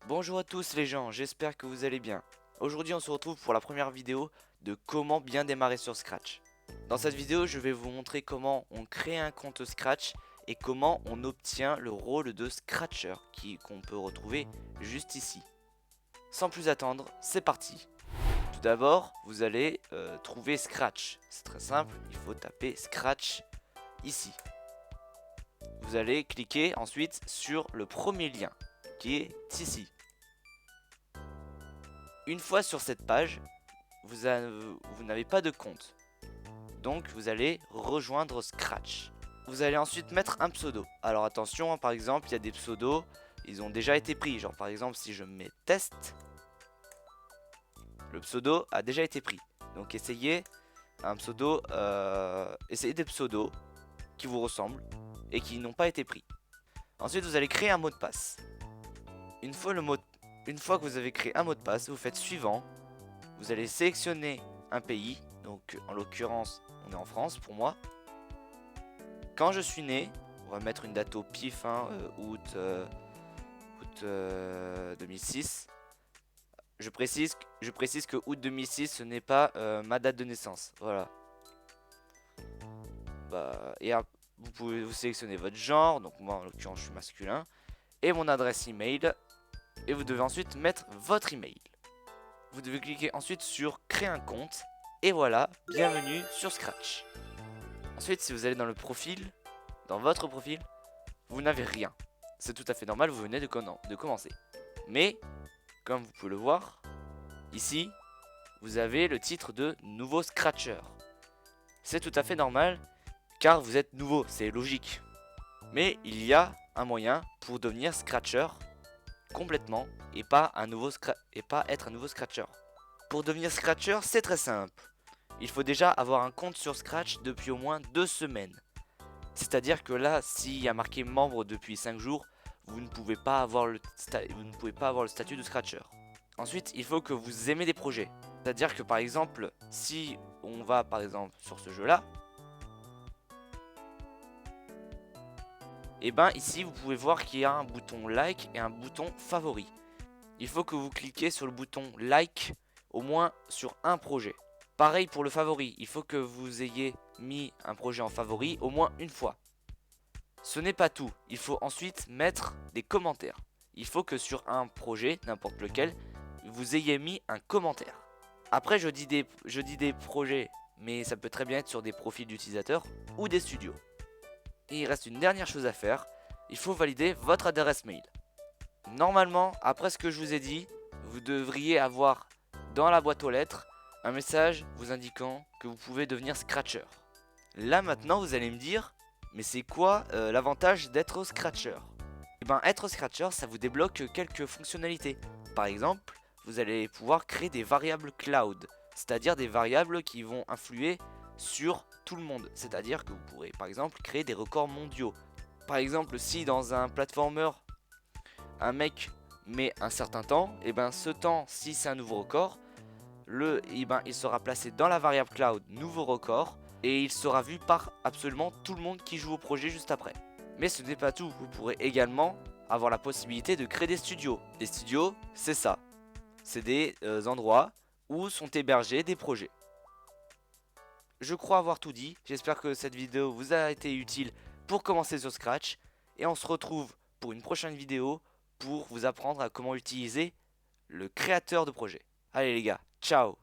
Bonjour à tous les gens, j'espère que vous allez bien. Aujourd'hui on se retrouve pour la première vidéo de comment bien démarrer sur Scratch. Dans cette vidéo je vais vous montrer comment on crée un compte Scratch et comment on obtient le rôle de Scratcher qu'on peut retrouver juste ici. Sans plus attendre, c'est parti. Tout d'abord vous allez trouver Scratch. C'est très simple, il faut taper Scratch ici. Vous allez cliquer ensuite sur le premier lien qui est ici. Une fois sur cette page, vous n'avez pas de compte. Donc vous allez rejoindre Scratch. Vous allez ensuite mettre un pseudo. Alors attention, par exemple, il y a des pseudos, ils ont déjà été pris. Genre par exemple, si je mets test, le pseudo a déjà été pris. Donc essayez essayez des pseudos qui vous ressemblent et qui n'ont pas été pris. Ensuite, vous allez créer un mot de passe. Une fois que vous avez créé un mot de passe, vous faites suivant. Vous allez sélectionner un pays, donc en l'occurrence on est en France pour moi. Quand je suis né, on va mettre une date au pif, août 2006. Je précise que août 2006 ce n'est pas ma date de naissance, voilà. Vous pouvez vous sélectionner votre genre, donc moi en l'occurrence je suis masculin, et mon adresse email, et vous devez ensuite mettre votre email. Vous devez cliquer ensuite sur créer un compte. Et voilà, bienvenue sur Scratch. Ensuite, si vous allez dans votre profil, vous n'avez rien. C'est tout à fait normal, vous venez de commencer. Mais, comme vous pouvez le voir, ici, vous avez le titre de nouveau Scratcher. C'est tout à fait normal, car vous êtes nouveau, c'est logique. Mais il y a un moyen pour devenir Scratcher complètement et pas être un nouveau Scratcher. Pour devenir Scratcher, c'est très simple. Il faut déjà avoir un compte sur Scratch depuis au moins 2 semaines. C'est-à-dire que là, s'il y a marqué membre depuis 5 jours, vous ne pouvez pas avoir le statut de Scratcher. Ensuite, il faut que vous aimez des projets. C'est-à-dire que par exemple, si on va par exemple sur ce jeu-là, et ben ici vous pouvez voir qu'il y a un bouton like et un bouton favori. Il faut que vous cliquez sur le bouton like au moins sur un projet. Pareil pour le favori, il faut que vous ayez mis un projet en favori au moins une fois. Ce n'est pas tout, il faut ensuite mettre des commentaires. Il faut que sur un projet, n'importe lequel, vous ayez mis un commentaire. Après je dis des projets, mais ça peut très bien être sur des profils d'utilisateurs ou des studios. Et il reste une dernière chose à faire, il faut valider votre adresse mail. Normalement, après ce que je vous ai dit, vous devriez avoir dans la boîte aux lettres un message vous indiquant que vous pouvez devenir Scratcher. Là maintenant vous allez me dire, mais c'est quoi l'avantage d'être Scratcher? Et ben être Scratcher ça vous débloque quelques fonctionnalités. Par exemple, vous allez pouvoir créer des variables cloud, c'est-à-dire des variables qui vont influer sur tout le monde. C'est-à-dire que vous pourrez par exemple créer des records mondiaux. Par exemple, si dans un platformer un mec met un certain temps, et ben ce temps, si c'est un nouveau record, il sera placé dans la variable cloud nouveau record et il sera vu par absolument tout le monde qui joue au projet juste après. Mais ce n'est pas tout, vous pourrez également avoir la possibilité de créer des studios. Des studios, c'est ça. C'est des endroits où sont hébergés des projets. Je crois avoir tout dit, j'espère que cette vidéo vous a été utile pour commencer sur Scratch et on se retrouve pour une prochaine vidéo pour vous apprendre à comment utiliser le créateur de projet. Allez les gars, ciao!